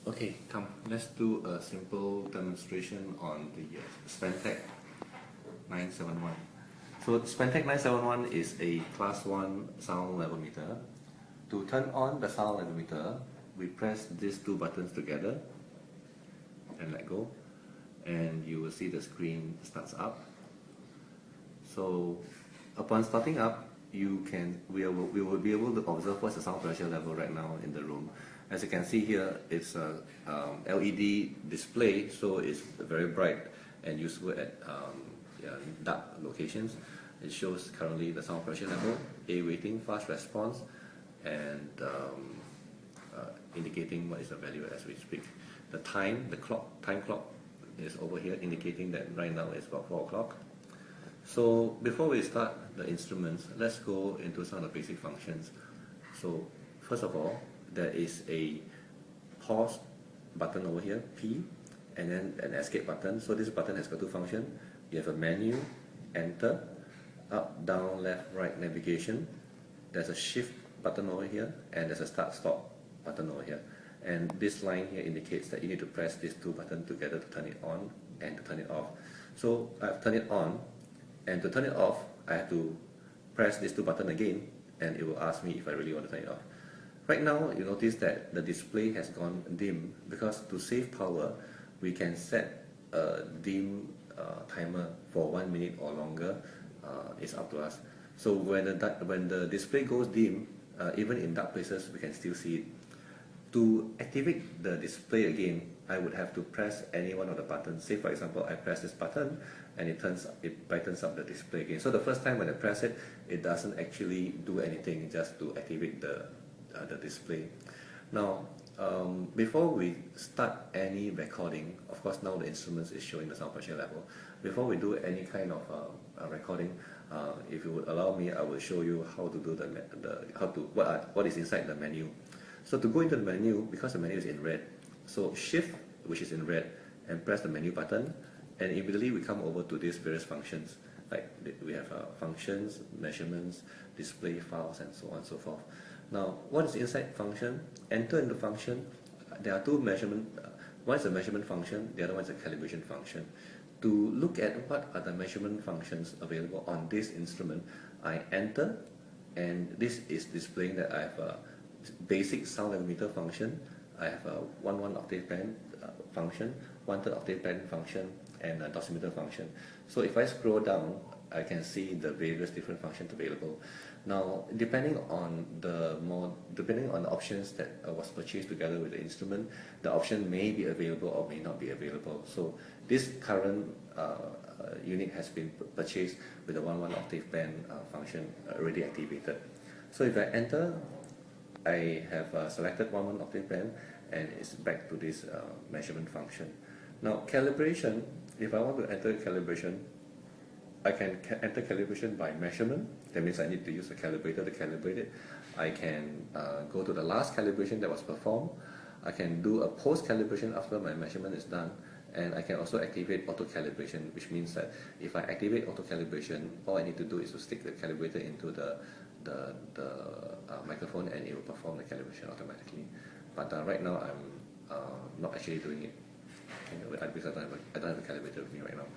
Okay, come, let's do a simple demonstration on the SVANTEK 971. So SVANTEK 971 is a class 1 sound level meter. To turn on the sound level meter, we press these two buttons together and let go, and you will see the screen starts up. So upon starting up, we will be able to observe what's the sound pressure level right now in the room. As you can see here, it's a LED display, so it's very bright and useful at dark locations. It shows currently the sound pressure level, A rating, fast response, and indicating what is the value as we speak. The time clock is over here, indicating that right now it's about 4 o'clock. So before we start the instruments, let's go into some of the basic functions. So first of all, there is a pause button over here, P, and then an escape button. So this button has got two functions. You have a menu, enter, up, down, left, right navigation. There's a shift button over here, and there's a start stop button over here. And this line here indicates that you need to press these two buttons together to turn it on and to turn it off. So I've turned it on, and to turn it off, I have to press these two buttons again, and it will ask me if I really want to turn it off. Right now, you notice that the display has gone dim, because to save power, we can set a dim timer for 1 minute or longer. It's up to us. So when the display goes dim, even in dark places, we can still see it. To activate the display again, I would have to press any one of the buttons. Say for example, I press this button and it brightens up the display again. So the first time when I press it, it doesn't actually do anything, just to activate the display. Now, before we start any recording, of course now the instruments is showing the sound pressure level. Before we do any kind of recording, if you would allow me, I will show you how to do what is inside the menu. So to go into the menu, because the menu is in red, so shift, which is in red, and press the menu button, and immediately we come over to these various functions. Like we have functions, measurements, display files, and so on and so forth. Now, what is inside function? Enter into function. There are two measurement. One is a measurement function, the other one is a calibration function. To look at what are the measurement functions available on this instrument, I enter, and this is displaying that I have a basic sound level meter function. I have a 1/1 octave band function, 1/3 octave band function, and a dosimeter function. So if I scroll down, I can see the various different functions available. Now, depending on the options that was purchased together with the instrument, the option may be available or may not be available. So this current unit has been purchased with the 1/1 octave band function already activated. So if I enter, I have selected 1/1 octave band, and it's back to this measurement function. Now, calibration, if I want to enter calibration, I can enter calibration by measurement. That means I need to use a calibrator to calibrate it. I can go to the last calibration that was performed. I can do a post calibration after my measurement is done, and I can also activate auto calibration, which means that if I activate auto calibration, all I need to do is to stick the calibrator into the microphone, and it will perform the calibration automatically. But right now I'm not actually doing it, because I don't have a calibrator with me right now.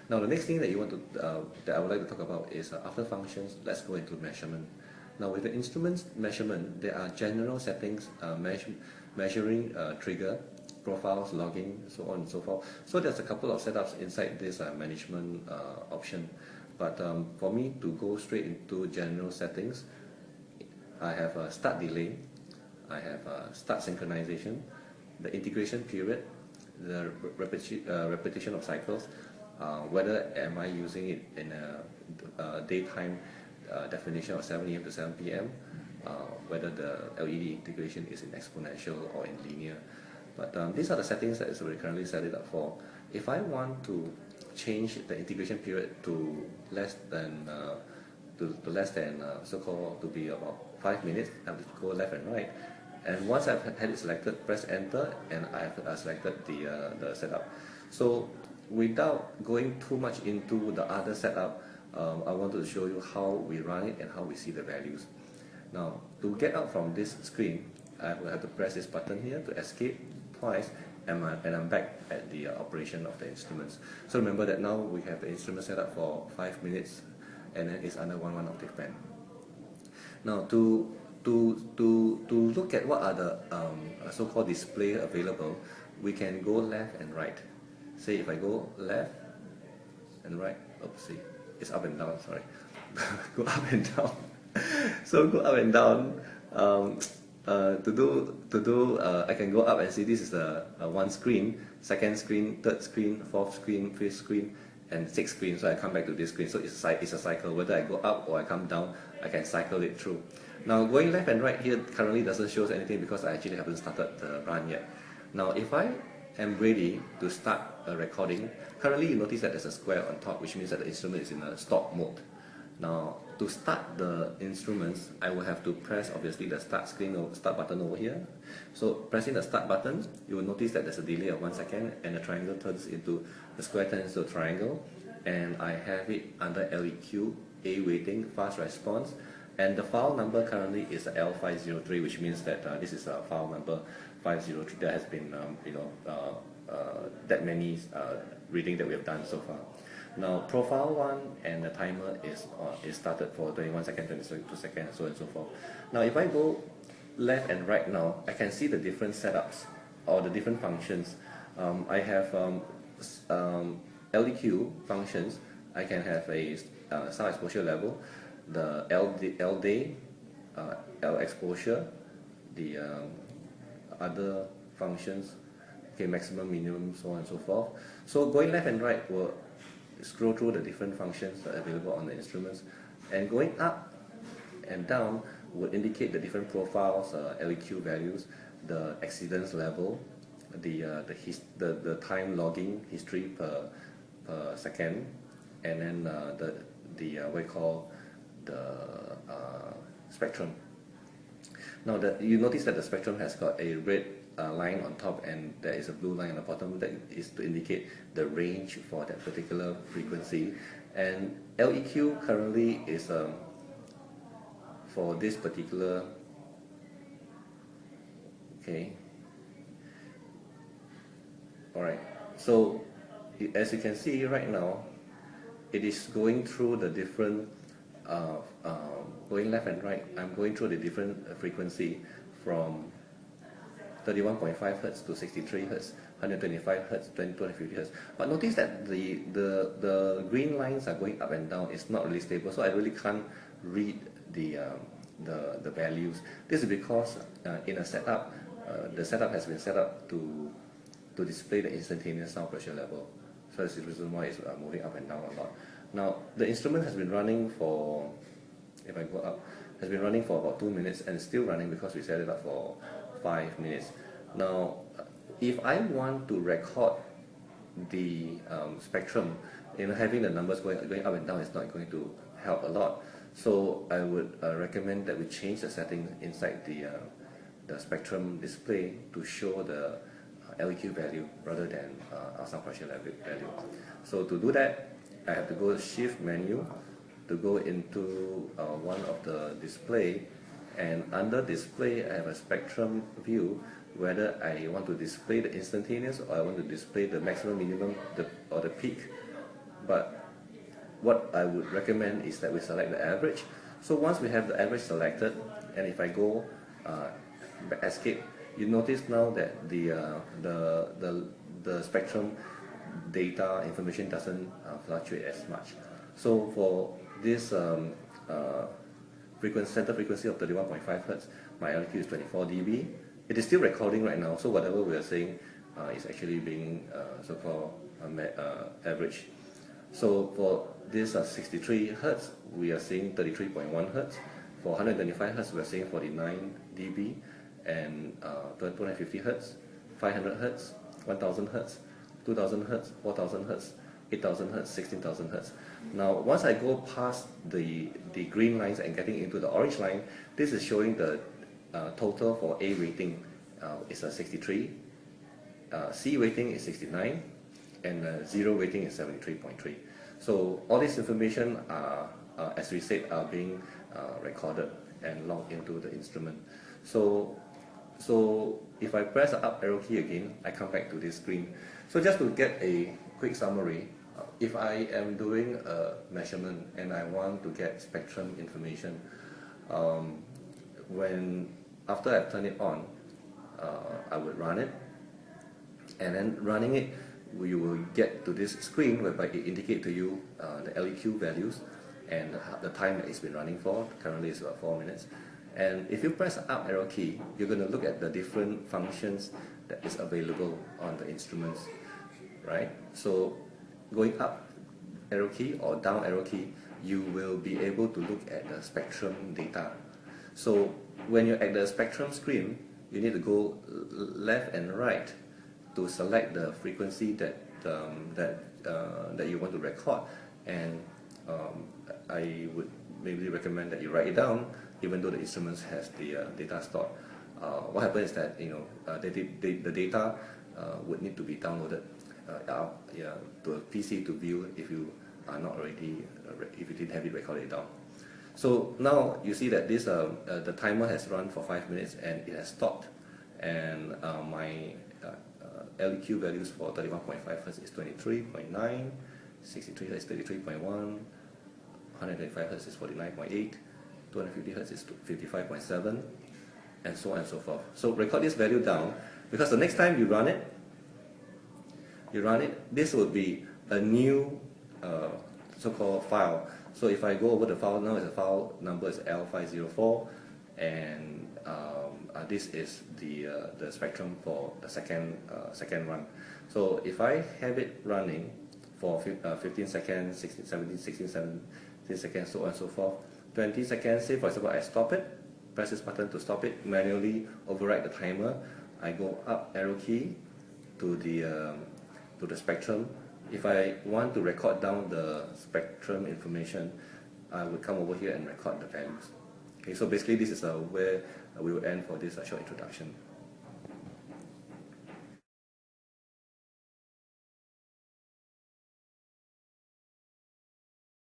Now the next thing that that I would like to talk about is after functions, let's go into measurement. Now with the instruments measurement, there are general settings, measuring trigger, profiles, logging, so on and so forth. So there's a couple of setups inside this management option. But for me to go straight into general settings, I have a start delay, I have a start synchronization, the integration period, the repetition of cycles, whether am I using it in a daytime definition of 7 AM to 7 PM, whether the LED integration is in exponential or in linear. But these are the settings that we currently set it up for. If I want to change the integration period to less than so-called to be about 5 minutes, I have to go left and right. And once I've had it selected, press enter, and I have selected the setup. So without going too much into the other setup, I wanted to show you how we run it and how we see the values. Now, to get out from this screen, I will have to press this button here to escape, twice, and I'm back at the operation of the instruments. So remember that now we have the instrument set up for 5 minutes, and then it's under 1 octave band. Now to look at what are the so-called display available, we can go left and right. Say if I go left and right, oopsie, it's up and down, sorry. Go up and down. So go up and down. I can go up and see this is one screen, second screen, third screen, fourth screen, fifth screen, and sixth screen. So I come back to this screen. So it's a cycle. Whether I go up or I come down, I can cycle it through. Now going left and right here currently doesn't show us anything because I actually haven't started the run yet. Now if I am ready to start a recording, currently you notice that there's a square on top, which means that the instrument is in a stop mode. Now to start the instruments, I will have to press obviously the start button over here. So pressing the start button, you will notice that there's a delay of 1 second, and the triangle turns into the square turns into a triangle, and I have it under LEQ, A waiting, fast response, and the file number currently is L503, which means that this is a file number 503. There has been that many reading that we have done so far. Now profile 1 and the timer is started for 21 seconds, 22 seconds, and so on and so forth. Now if I go left and right now, I can see the different setups or the different functions. I have LEQ functions. I can have a sound exposure level, the L day, L exposure, the other functions, okay, maximum, minimum, so on and so forth. So going left and right will scroll through the different functions that are available on the instruments, and going up and down will indicate the different profiles, LEQ values, the exceedance level, the time logging history per second, and then what we call the spectrum. Now you notice that the spectrum has got a red line on top, and there is a blue line on the bottom. That is to indicate the range for that particular frequency. And LEQ currently is for this particular, okay, alright, so as you can see right now, it is going through the different going left and right. I'm going through the different frequency from 31.5 Hz to 63 Hz, 125 Hz, 250 Hz. But notice that the green lines are going up and down. It's not really stable, so I really can't read the values. This is because in a setup, the setup has been set up to display the instantaneous sound pressure level. So that's the reason why it's moving up and down a lot. Now the instrument has been running for, if I go up, has been running for about 2 minutes, and still running because we set it up for 5 minutes. Now if I want to record the spectrum, having the numbers going up and down is not going to help a lot. So I would recommend that we change the setting inside the spectrum display to show the LEQ value rather than our sound pressure value. So to do that, I have to go Shift menu to go into one of the display, and under display I have a spectrum view, whether I want to display the instantaneous or I want to display the maximum, minimum, or the peak. But what I would recommend is that we select the average. So once we have the average selected, and if I go escape, you notice now that the spectrum data information doesn't fluctuate as much. So for this center frequency of 31.5 Hz, my LEQ is 24 dB. It is still recording right now, so whatever we are saying is actually being so-called average. So for this 63 Hz, we are seeing 33.1 Hz. For 125 Hz, we are seeing 49 dB, and 250 Hz, 500 Hz, 1000 Hz, 2000 Hz, 4000 Hz, 8000 Hz, 16,000 Hz. Now, once I go past the green lines and getting into the orange line, this is showing the total for A rating is 63, C rating is 69, and 0 rating is 73.3. So all this information are, as we said, are being recorded and logged into the instrument. So So if I press the up arrow key again, I come back to this screen. So just to get a quick summary, if I am doing a measurement and I want to get spectrum information, after I've turned it on, I would run it, and then running it, we will get to this screen whereby it indicates to you the LEQ values and the time that it's been running for. Currently it's about 4 minutes. And if you press the up arrow key, you're going to look at the different functions that is available on the instruments, right? So going up arrow key or down arrow key, you will be able to look at the spectrum data. So when you're at the spectrum screen, you need to go left and right to select the frequency that you want to record, and I would maybe recommend that you write it down, even though the instruments has the data stored. What happens is that the data would need to be downloaded to a PC to view if you are not already if you didn't have it recorded down. So now you see that this the timer has run for 5 minutes and it has stopped, and my LEQ values for 31.5 Hz is 23.9, 63 Hz is 33.1, 125 Hz is 49.8, 250 Hz is 55.7, and so on and so forth. So record this value down, because the next time you run it, this would be a new so-called file. So if I go over the file now, the file number is L504, and this is the spectrum for the second run. So if I have it running for 15 seconds, 16, 17, 16, 17 seconds, so on and so forth, 20 seconds, say for example I stop it, press this button to stop it, manually override the timer, I go up arrow key to the spectrum. If I want to record down the spectrum information, I would come over here and record the values. Okay, so basically this is where we will end for this short introduction.